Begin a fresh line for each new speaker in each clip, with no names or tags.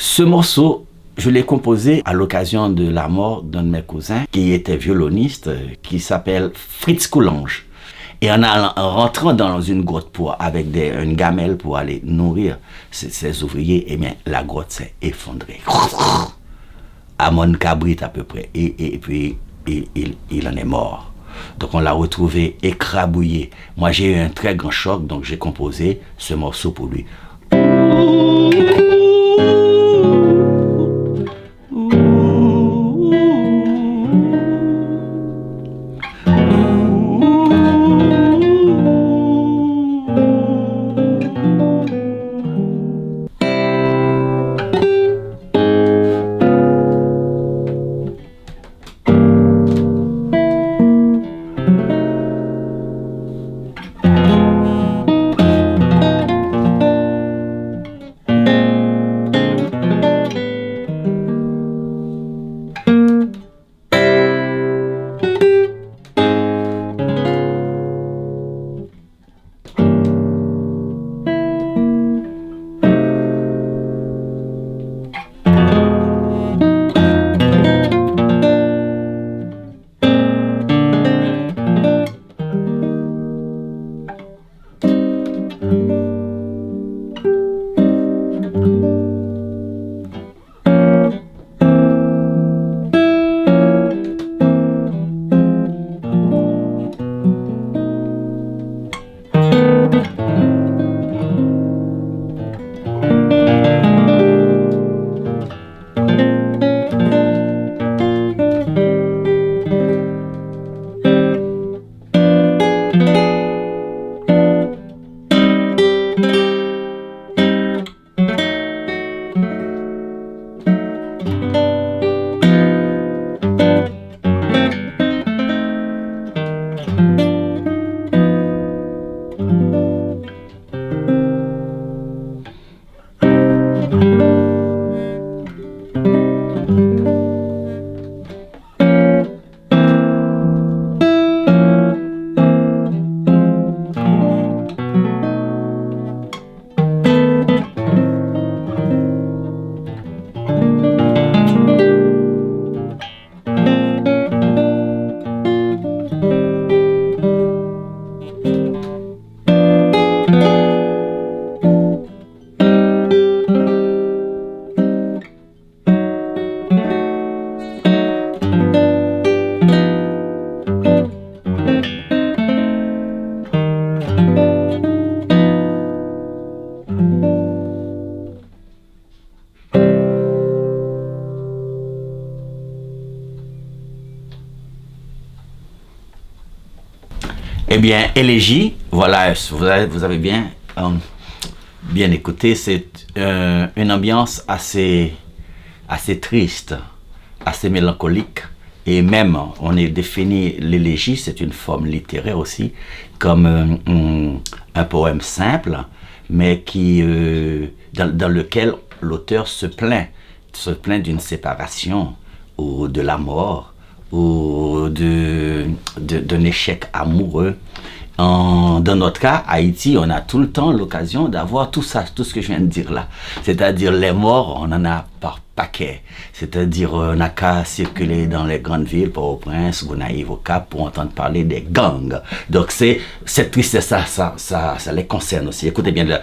Ce morceau, je l'ai composé à l'occasion de la mort d'un de mes cousins qui était violoniste, qui s'appelle Fritz Coulange. Et en rentrant dans une grotte avec une gamelle pour aller nourrir ses ouvriers, eh bien, la grotte s'est effondrée. À mon cabrit à peu près. Et puis, il en est mort. Donc on l'a retrouvé écrabouillé. Moi j'ai eu un très grand choc, donc j'ai composé ce morceau pour lui. Eh bien, Élégie, voilà, vous avez bien écouté, c'est une ambiance assez triste, assez mélancolique, et même, on est défini, l'élégie, c'est une forme littéraire aussi, comme un poème simple, mais qui, dans lequel l'auteur se plaint d'une séparation, ou de la mort, ou d'un échec amoureux. Dans notre cas, Haïti, on a tout le temps l'occasion d'avoir tout ça, tout ce que je viens de dire là. C'est-à-dire les morts, on en a par paquet. C'est-à-dire on n'a qu'à circuler dans les grandes villes, Port-au-Prince, Gonaïves, au Cap, pour entendre parler des gangs. Donc c'est cette tristesse, ça les concerne aussi. Écoutez bien là.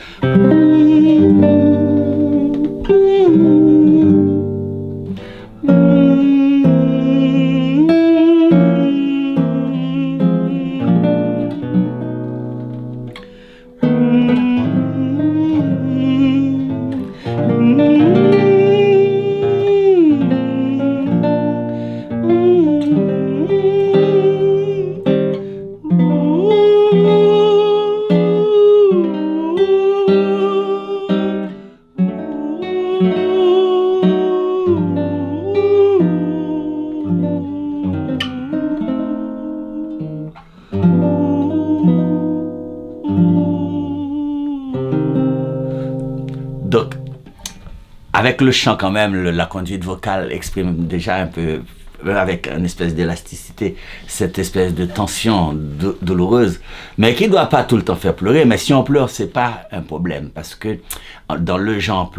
Donc, avec le chant quand même, la conduite vocale exprime déjà un peu avec une espèce d'élasticité, cette espèce de tension douloureuse, mais qui ne doit pas tout le temps faire pleurer. Mais si on pleure, c'est pas un problème, parce que dans le genre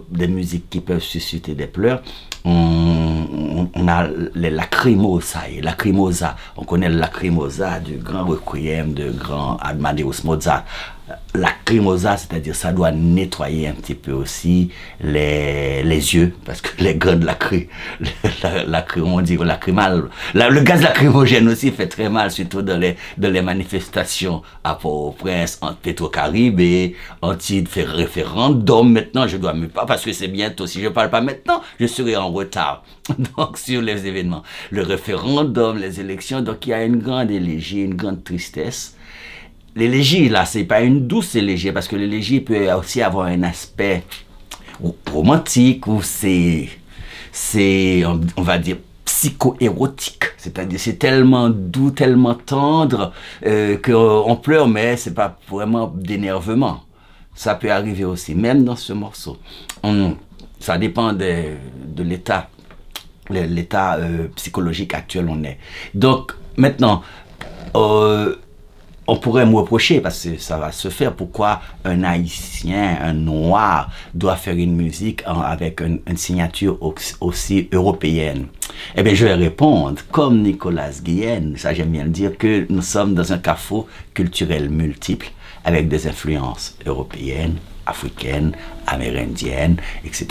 des musiques qui peuvent susciter des pleurs, on a les lacrimosa. Et lacrimosa, on connaît le lacrimosa du grand requiem, de grand Amadeus Mozart. Lacrimosa, c'est-à-dire ça doit nettoyer un petit peu aussi les yeux, parce que les grandes on dit lacrymal, le gaz lacrymogène aussi fait très mal, surtout dans les manifestations à Port-au-Prince, en Petro-Caraïbes et anti-référendum. Maintenant, je dois me pas, parce que c'est bientôt, si je parle pas maintenant, je serai en retard donc sur les événements. Le référendum, les élections, donc il y a une grande élégie, une grande tristesse. L'élégie, là, c'est pas une douce élégie, parce que l'élégie peut aussi avoir un aspect romantique, ou c'est, on va dire, psycho-érotique. C'est-à-dire, c'est tellement doux, tellement tendre, qu'on pleure, mais c'est pas vraiment d'énervement. Ça peut arriver aussi, même dans ce morceau. Ça dépend de l'état, l'état psychologique actuel on est. Donc, maintenant, on pourrait me reprocher, parce que ça va se faire, pourquoi un Haïtien, un Noir, doit faire une musique avec une signature aussi européenne. Eh bien, je vais répondre, comme Nicolas Guillen, ça j'aime bien le dire, que nous sommes dans un carrefour culturel multiple, avec des influences européennes, africaines, amérindiennes, etc.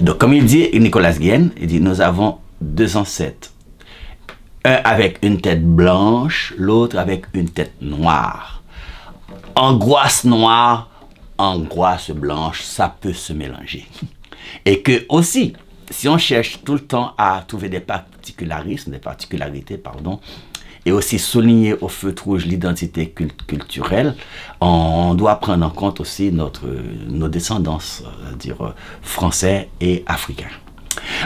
Donc, comme il dit, Nicolas Guillen, il dit, nous avons deux ancêtres. Un avec une tête blanche, l'autre avec une tête noire. Angoisse noire, angoisse blanche, ça peut se mélanger. Et que aussi, si on cherche tout le temps à trouver des particularités, pardon, et aussi souligner au feutre rouge l'identité culturelle, on doit prendre en compte aussi nos descendances, c'est-à-dire français et africains.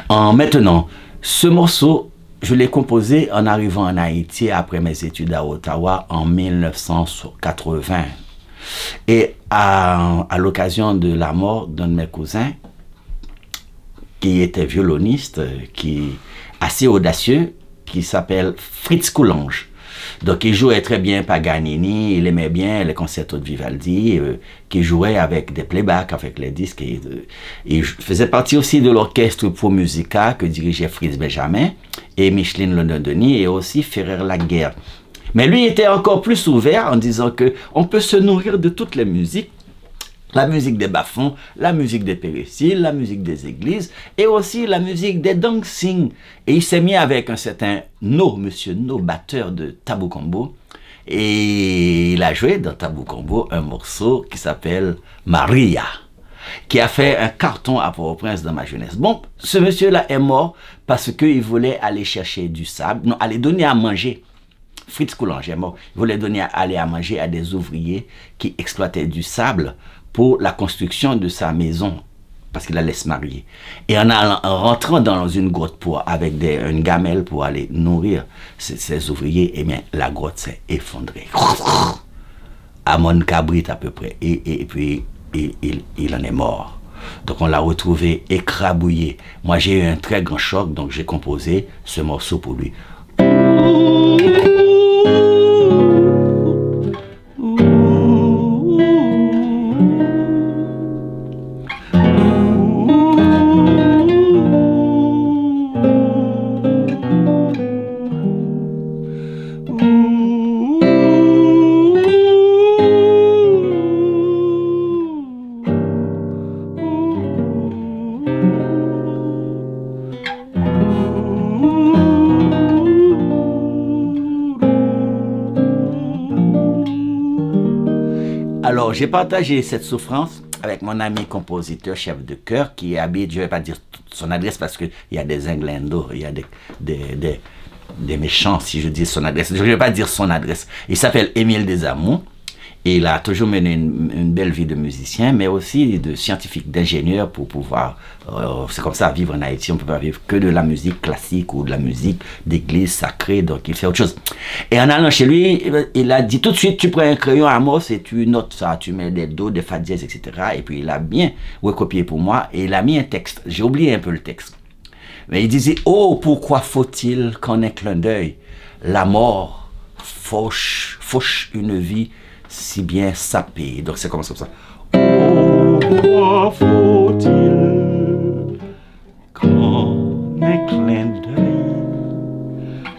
Maintenant, ce morceau, je l'ai composé en arrivant en Haïti après mes études à Ottawa en 1980. Et à l'occasion de la mort d'un de mes cousins, qui était violoniste, qui assez audacieux, qui s'appelle Fritz Coulange. Donc il jouait très bien Paganini, il aimait bien les concertos de Vivaldi, qui jouait avec des playbacks, avec les disques. Il faisait partie aussi de l'orchestre Pro Musica que dirigeait Fritz Benjamin et Micheline London-Denis et aussi Ferrer Laguerre. Mais lui était encore plus ouvert en disant que on peut se nourrir de toutes les musiques. La musique des bas-fonds, la musique des périciles, la musique des églises et aussi la musique des dancing. Et il s'est mis avec un certain monsieur No, batteur de Tabou Combo. Et il a joué dans Tabou Combo un morceau qui s'appelle Maria, qui a fait un carton à Port-au-Prince dans ma jeunesse. Bon, ce monsieur-là est mort parce qu'il voulait aller chercher du sable, non, aller donner à manger. Fritz Coulange est mort. Il voulait aller à manger à des ouvriers qui exploitaient du sable pour la construction de sa maison, parce qu'il allait se marier. Et en rentrant dans une grotte avec une gamelle pour aller nourrir ces ouvriers, eh bien, la grotte s'est effondrée. À mon cabrit à peu près. Et puis, il en est mort. Donc, on l'a retrouvé écrabouillé. Moi, j'ai eu un très grand choc, donc j'ai composé ce morceau pour lui. Alors, j'ai partagé cette souffrance avec mon ami compositeur, chef de chœur, qui habite, je ne vais pas dire son adresse parce qu'il y a des inglendos, il y a des méchants si je dis son adresse. Je ne vais pas dire son adresse. Il s'appelle Émile Desamours. Et il a toujours mené une belle vie de musicien, mais aussi de scientifique, d'ingénieur pour pouvoir, c'est comme ça, vivre en Haïti, on ne peut pas vivre que de la musique classique ou de la musique d'église sacrée, donc il fait autre chose. Et en allant chez lui, il a dit tout de suite, tu prends un crayon Amos et tu notes ça, tu mets des do, des fa dièse, etc. Et puis il a bien recopié pour moi et il a mis un texte. J'ai oublié un peu le texte. Mais il disait, oh, pourquoi faut-il qu'en un clin d'œil, la mort fauche une vie si bien sapée. Donc, c'est comme ça. Oh, pourquoi faut-il qu'en un clin d'œil,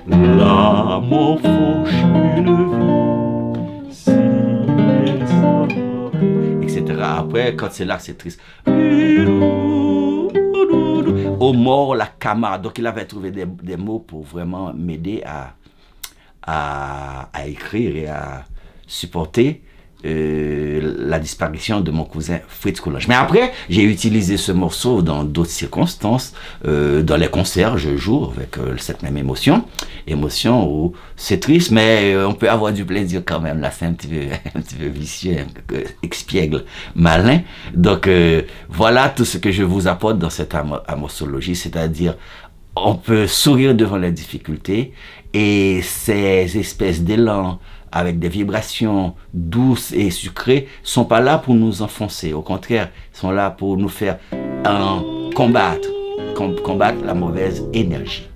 la mort fauche une vie si bien sapée, etc. Après, quand c'est là, c'est triste. Au mort, la camarade. Donc, il avait trouvé des mots pour vraiment m'aider à écrire et à supporter la disparition de mon cousin Fritz Coulange. Mais après, j'ai utilisé ce morceau dans d'autres circonstances. Dans les concerts, je joue avec cette même émotion où c'est triste, mais on peut avoir du plaisir quand même. Là, c'est un petit peu vicieux, expiègle, malin. Donc, voilà tout ce que je vous apporte dans cette amorsologie, c'est-à-dire on peut sourire devant les difficultés et ces espèces d'élan avec des vibrations douces et sucrées sont pas là pour nous enfoncer. Au contraire, sont là pour nous faire combattre la mauvaise énergie.